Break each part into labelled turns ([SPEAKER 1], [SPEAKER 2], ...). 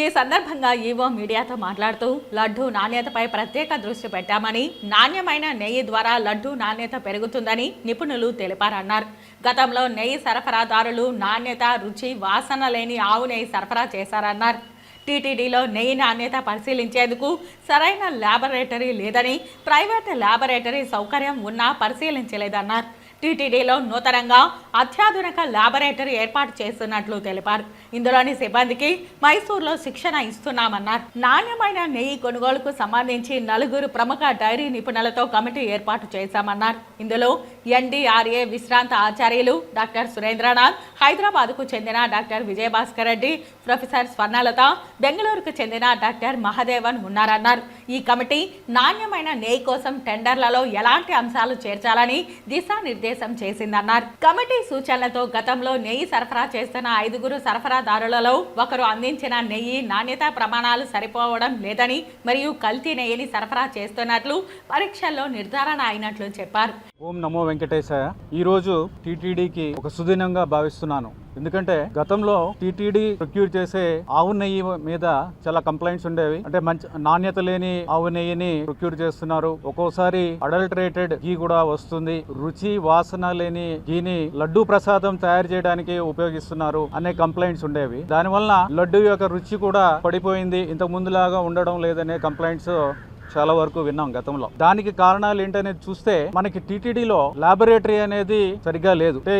[SPEAKER 1] ఈ సందర్భంగా ఈవో మీడియాతో మాట్లాడుతూ లడ్డూ నాణ్యతపై ప్రత్యేక దృష్టి పెట్టామని, నాణ్యమైన నెయ్యి ద్వారా లడ్డూ నాణ్యత పెరుగుతుందని నిపుణులు తెలిపారన్నారు. గతంలో నెయ్యి సరఫరాదారులు నాణ్యత, రుచి, వాసన లేని ఆవు నెయ్యి సరఫరా చేశారన్నారు. టీటీడీలో నెయ్యి నాణ్యత పరిశీలించేందుకు సరైన ల్యాబొరేటరీ లేదని, ప్రైవేట్ ల్యాబొరేటరీ సౌకర్యం ఉన్నా పరిశీలించలేదన్నారు. టీటీడీలో నూతనంగా అత్యాధునిక ల్యాబొరేటరీ ఏర్పాటు చేస్తున్నట్లు తెలిపారు. ఇందులోని సిబ్బందికి మైసూరులో శిక్షణ ఇస్తున్నామన్నారు. నాణ్యమైన నెయ్యి కొనుగోలుకు సంబంధించి 4 ప్రముఖ డైరీ నిపుణులతో కమిటీ ఏర్పాటు చేశామన్నారు. ఇందులో ఎన్డీఆర్ఏ విశ్రాంత ఆచార్యులు డాక్టర్ సురేంద్రనాథ్, హైదరాబాద్కు చెందిన డాక్టర్ విజయభాస్కర్ రెడ్డి, ప్రొఫెసర్ స్వర్ణలత, బెంగళూరుకు చెందిన డాక్టర్ మహదేవన్ ఉన్నారన్నారు. ఈ కమిటీ నాణ్యమైన నెయ్యి కోసం టెండర్లలో ఎలాంటి అంశాలు చేర్చాలని దిశానిర్దేశం చేసిందన్నారు. కమిటీ సూచనలతో గతంలో నెయ్యి సరఫరా చేస్తున్న 5 సరఫరాదారులలో ఒకరు అందించిన నెయ్యి నాణ్యతా ప్రమాణాలు సరిపోవడం లేదని, మరియు కల్తీ నెయ్యిని సరఫరా చేస్తున్నట్లు పరీక్షల్లో నిర్ధారణ అయినట్లు చెప్పారు.
[SPEAKER 2] ఓం నమో వెంకటేశాయ. ఈ రోజు టీటీడీకి ఒక సుదినంగా భావిస్తున్నాను. ఎందుకంటే గతంలో టీటీడీ ప్రొక్యూర్ చేసే ఆవు నెయ్యి మీద చాలా కంప్లైంట్స్ ఉండేవి. అంటే మంచి నాణ్యత లేని ఆవు నెయ్యిని ప్రొక్యూర్ చేస్తున్నారు, ఒక్కోసారి అడల్టరేటెడ్ ఘీ కూడా వస్తుంది, రుచి వాసన లేని ఘీని లడ్డూ ప్రసాదం తయారు చేయడానికి ఉపయోగిస్తున్నారు అనే కంప్లైంట్స్ ఉండేవి. దానివల్ల లడ్డూ యొక్క రుచి కూడా పడిపోయింది, ఇంతకు ముందులాగా ఉండడం లేదనే కంప్లైంట్స్ చాలా వరకు విన్నాం గతంలో. దానికి కారణాలు ఏంటనేది చూస్తే మనకి టీటీడీలో ల్యాబొరేటరీ అనేది సరిగ్గా లేదు. అంటే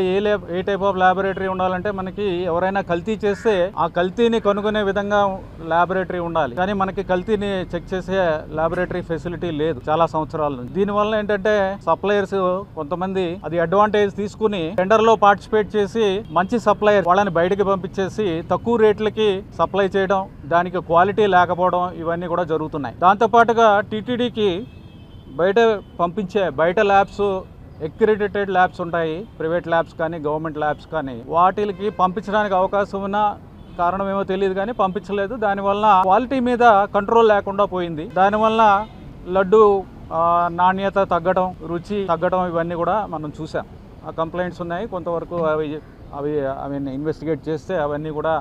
[SPEAKER 2] ఏ టైప్ ఆఫ్ ల్యాబొరేటరీ ఉండాలంటే మనకి ఎవరైనా కల్తీ చేస్తే ఆ కల్తీని కనుగొనే విధంగా ల్యాబొరేటరీ ఉండాలి. కానీ మనకి కల్తీని చెక్ చేసే ల్యాబొరేటరీ ఫెసిలిటీ లేదు చాలా సంవత్సరాల నుంచి. దీనివల్ల ఏంటంటే సప్లయర్స్ కొంతమంది అది అడ్వాంటేజ్ తీసుకుని టెండర్ లో పార్టిసిపేట్ చేసి మంచి సప్లయర్ వాళ్ళని బయటకి పంపించేసి తక్కువ రేట్లకి సప్లై చేయడం, దానికి క్వాలిటీ లేకపోవడం ఇవన్నీ కూడా జరుగుతున్నాయి. దాంతోపాటుగా టీటీడీకి బయట ల్యాబ్స్, అక్రిడిటెడ్ ల్యాబ్స్ ఉంటాయి, ప్రైవేట్ ల్యాబ్స్ కానీ గవర్నమెంట్ ల్యాబ్స్ కానీ, వాటికి పంపించడానికి అవకాశం ఉన్న కారణం ఏమో తెలియదు కానీ పంపించలేదు. దానివల్ల క్వాలిటీ మీద కంట్రోల్ లేకుండా పోయింది. దానివల్ల లడ్డు నాణ్యత తగ్గడం, రుచి తగ్గడం ఇవన్నీ కూడా మనం చూసాం. ఆ కంప్లైంట్స్ ఉన్నాయి. కొంతవరకు అవి ఇన్వెస్టిగేట్ చేస్తే అవన్నీ కూడా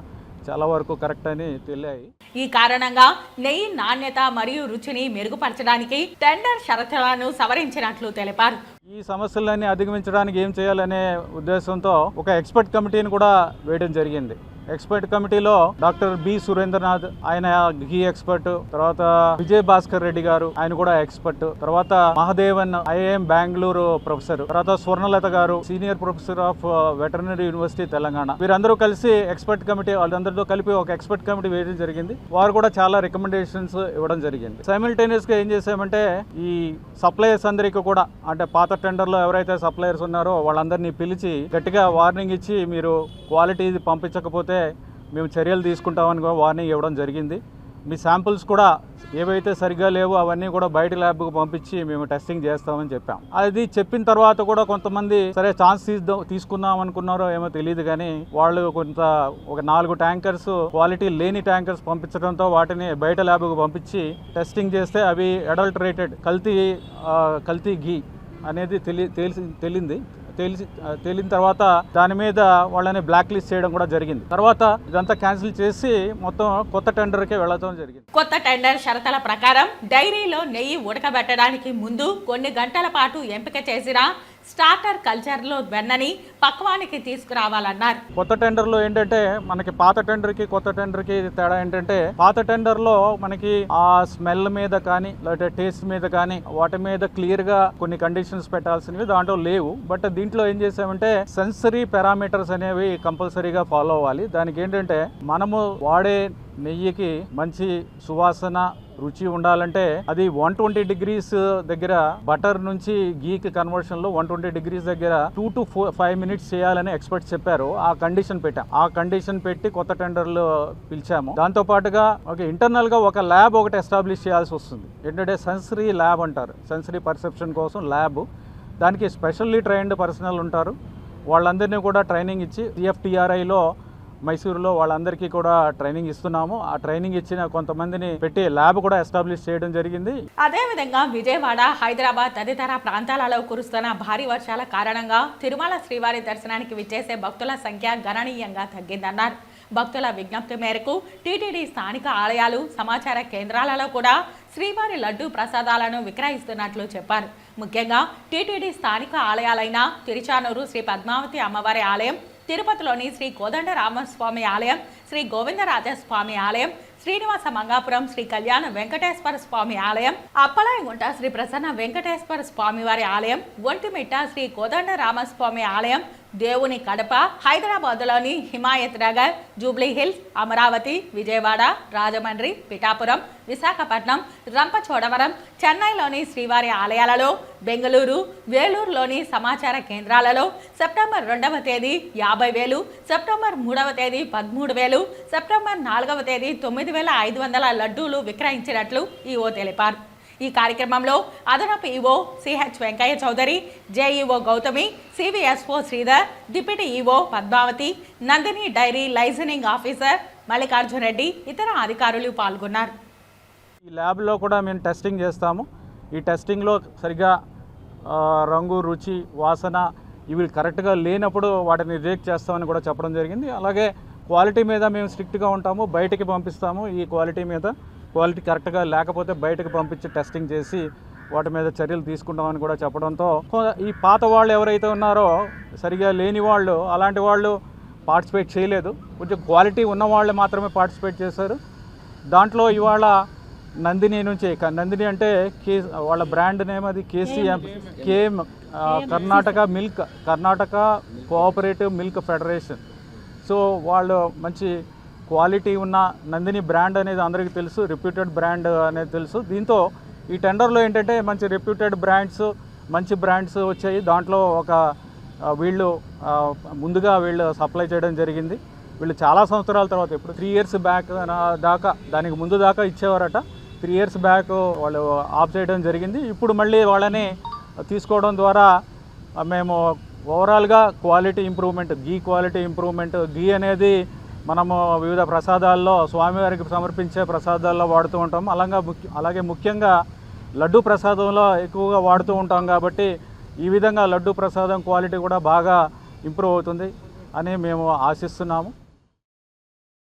[SPEAKER 2] చాలా వరకు కరెక్ట్ అని తెలియాయి.
[SPEAKER 1] ఈ కారణంగా నెయ్యి నాణ్యత మరియు రుచిని మెరుగుపరచడానికి టెండర్ షరతులను సవరించినట్లు తెలిపారు.
[SPEAKER 2] ఈ సమస్యలన్నీ అధిగమించడానికి ఏం చేయాలనే ఉద్దేశంతో ఒక ఎక్స్పర్ట్ కమిటీని కూడా వేయడం జరిగింది. ఎక్స్పర్ట్ కమిటీలో డాక్టర్ బి సురేంద్రనాథ్, ఆయన ఘీ ఎక్స్పర్ట్, తర్వాత విజయ్ భాస్కర్ రెడ్డి గారు, ఆయన కూడా ఎక్స్పర్ట్, తర్వాత మహదేవన్ ఐఐఎం బెంగళూరు ప్రొఫెసర్, తర్వాత స్వర్ణలత గారు senior professor of veterinary university Telangana, వీరందరూ కలిసి ఎక్స్పర్ట్ కమిటీ, వాళ్ళందరితో కలిపి ఒక ఎక్స్పర్ట్ కమిటీ వేయడం జరిగింది. వారు కూడా చాలా రికమెండేషన్స్ ఇవ్వడం జరిగింది. సైమిల్టేనియస్ గా ఏం చేసామంటే ఈ సప్లయర్స్ అందరికీ కూడా, అంటే పాత టెండర్ లో ఎవరైతే సప్లయర్స్ ఉన్నారో వాళ్ళందరినీ పిలిచి గట్టిగా వార్నింగ్ ఇచ్చి మీరు క్వాలిటీ పంపించకపోతే మేము చర్యలు తీసుకుంటామని వార్నింగ్ ఇవ్వడం జరిగింది. మీ శాంపుల్స్ కూడా ఏవైతే సరిగ్గా లేవో అవన్నీ కూడా బయట ల్యాబ్కు పంపించి మేము టెస్టింగ్ చేస్తామని చెప్పాం. అది చెప్పిన తర్వాత కూడా కొంతమంది సరే ఛాన్స్ తీసుకుందాం అనుకున్నారో ఏమో తెలియదు కానీ వాళ్ళు ఒక 4 ట్యాంకర్స్ క్వాలిటీ లేని ట్యాంకర్స్ పంపించడంతో వాటిని బయట ల్యాబ్కు పంపించి టెస్టింగ్ చేస్తే అవి అడల్టరేటెడ్ కల్తీ ఘీ అనేది తేలిన తర్వాత దాని మీద వాళ్ళని బ్లాక్ లిస్ట్ చేయడం కూడా జరిగింది. తర్వాత ఇదంతా క్యాన్సిల్ చేసి మొత్తం కొత్త టెండర్కే వెళ్ళడం జరిగింది.
[SPEAKER 1] కొత్త టెండర్ షరతుల ప్రకారం డైరీలో నెయ్యి ఉడకబెట్టడానికి ముందు కొన్ని గంటల పాటు ఎంపిక చేసిన స్టార్టర్ కల్చర్లో వెన్నని పక్వానికి తీసుకురావాలన్నారు.
[SPEAKER 2] కొత్త టెండర్లో ఏంటంటే మనకి పాత టెండర్కి కొత్త టెండర్కి తేడా ఏంటంటే, పాత టెండర్లో మనకి ఆ స్మెల్ మీద కానీ లేకపోతే టేస్ట్ మీద కానీ వాటి మీద క్లియర్గా కొన్ని కండిషన్స్ పెట్టాల్సినవి దాంట్లో లేవు. బట్ దీంట్లో ఏం చేసామంటే సెన్సరీ పారామీటర్స్ అనేవి కంపల్సరీగా ఫాలో అవ్వాలి. దానికి ఏంటంటే మనము వాడే నెయ్యికి మంచి సువాసన, రుచి ఉండాలంటే అది 120 డిగ్రీస్ దగ్గర బటర్ నుంచి గీకి కన్వర్షన్ లో 120 డిగ్రీస్ దగ్గర 2 to 5 మినిట్స్ చేయాలని ఎక్స్పర్ట్స్ చెప్పారు. ఆ కండిషన్ పెట్టాం. ఆ కండిషన్ పెట్టి కొత్త టెండర్లు పిలిచాము. దాంతో పాటుగా ఇంటర్నల్ గా ఒక ల్యాబ్ ఒకటి ఎస్టాబ్లిష్ చేయాల్సి వస్తుంది. ఏంటంటే సెన్సరీ ల్యాబ్ అంటారు, సెన్సరీ పర్సెప్షన్ కోసం ల్యాబ్. దానికి స్పెషల్లీ ట్రైన్డ్ పర్సనల్ ఉంటారు. వాళ్ళందరినీ కూడా ట్రైనింగ్ ఇచ్చి CFTRIలో మైసూరులో వాళ్ళందరికీ కూడా ట్రైనింగ్ ఇస్తున్నాము. ఆ ట్రైనింగ్ ఇచ్చిన కొంతమందిని పెట్టి ల్యాబ్ కూడా ఎస్టాబ్లిష్ చేయడం జరిగింది.
[SPEAKER 1] అదేవిధంగా విజయవాడ, హైదరాబాద్ తదితర ప్రాంతాలలో కురుస్తున్న భారీ వర్షాల కారణంగా తిరుమల శ్రీవారి దర్శనానికి విచ్చేసే భక్తుల సంఖ్య గణనీయంగా తగ్గిందన్నారు. భక్తుల విజ్ఞప్తి మేరకు టీటీడీ స్థానిక ఆలయాలు సమాచార కేంద్రాలలో కూడా శ్రీవారి లడ్డు ప్రసాదాలను విక్రయిస్తున్నట్లు చెప్పారు. ముఖ్యంగా టీటీడీ స్థానిక ఆలయాలైన తిరుచానూరు శ్రీ పద్మావతి అమ్మవారి ఆలయం, తిరుపతిలోని శ్రీ కోదండరామస్వామి ఆలయం, శ్రీ గోవిందరాజస్వామి ఆలయం, శ్రీనివాస మంగాపురం శ్రీ కళ్యాణ వెంకటేశ్వర స్వామి ఆలయం, అప్పలాయగుంట శ్రీ ప్రసన్న వెంకటేశ్వర స్వామి వారి ఆలయం, ఒంటిమిట్ట శ్రీ కోదండరామస్వామి ఆలయం, దేవుని కడప, హైదరాబాద్లోని హిమాయత్ నగర్, జూబ్లీ హిల్స్, అమరావతి, విజయవాడ, రాజమండ్రి, పిఠాపురం, విశాఖపట్నం, రంపచోడవరం, చెన్నైలోని శ్రీవారి ఆలయాలలో, బెంగళూరు, వేలూరులోని సమాచార కేంద్రాలలో సెప్టెంబర్ 2వ తేదీ 50,000, సెప్టెంబర్ 3వ తేదీ 13,000, సెప్టెంబర్ 4వ తేదీ 9,500 లడ్డూలు విక్రయించినట్లు ఈవో తెలిపారు. ఈ కార్యక్రమంలో అదనపు EO CH Venkaiah Chowdary, JEO Gautami, CVSO Sridhar, deputy EO Padmavathi, Nandini dairy licensing officer Mallikarjun Reddy, ఇతర అధికారులు పాల్గొన్నారు.
[SPEAKER 2] ఈ ల్యాబ్లో కూడా మేము టెస్టింగ్ చేస్తాము. ఈ టెస్టింగ్లో సరిగా రంగు, రుచి, వాసన ఇవి కరెక్ట్గా లేనప్పుడు వాటిని రిజెక్ట్ చేస్తామని కూడా చెప్పడం జరిగింది. అలాగే క్వాలిటీ మీద మేము స్ట్రిక్ట్గా ఉంటాము, బయటికి పంపిస్తాము. ఈ క్వాలిటీ కరెక్ట్గా లేకపోతే బయటకు పంపించి టెస్టింగ్ చేసి వాటి మీద చర్యలు తీసుకుంటామని కూడా చెప్పడంతో ఈ పాత వాళ్ళు ఎవరైతే ఉన్నారో సరిగా లేని వాళ్ళు, అలాంటి వాళ్ళు పార్టిసిపేట్ చేయలేదు. కొంచెం క్వాలిటీ ఉన్న వాళ్ళు మాత్రమే పార్టిసిపేట్ చేశారు. దాంట్లో ఇవాళ నందిని నుంచి, నందిని అంటే వాళ్ళ బ్రాండ్ నేమ్ అది KM Karnataka cooperative milk federation. So వాళ్ళు మంచి క్వాలిటీ ఉన్న నందిని బ్రాండ్ అనేది అందరికీ తెలుసు, రెప్యూటెడ్ బ్రాండ్ అనేది తెలుసు. దీంతో ఈ టెండర్లో ఏంటంటే మంచి రెప్యూటెడ్ బ్రాండ్స్, మంచి బ్రాండ్స్ వచ్చాయి. దాంట్లో వీళ్ళు ముందుగా సప్లై చేయడం జరిగింది. వీళ్ళు చాలా సంవత్సరాల తర్వాత, ఇప్పుడు 3 years బ్యాక్ దాకా, దానికి ముందు దాకా ఇచ్చేవారట. 3 years బ్యాక్ వాళ్ళు ఆఫ్ చేయడం జరిగింది. ఇప్పుడు మళ్ళీ వాళ్ళని తీసుకోవడం ద్వారా మేము ఓవరాల్గా క్వాలిటీ ఇంప్రూవ్మెంట్, క్వాలిటీ ఇంప్రూవ్మెంట్, అనేది మనము వివిధ ప్రసాదాల్లో, స్వామివారికి సమర్పించే ప్రసాదాల్లో వాడుతూ ఉంటాము. అలాగే ముఖ్యంగా లడ్డు ప్రసాదంలో ఎక్కువగా వాడుతూ ఉంటాం కాబట్టి ఈ విధంగా లడ్డు ప్రసాదం క్వాలిటీ కూడా బాగా ఇంప్రూవ్ అవుతుంది అని మేము ఆశిస్తున్నాము.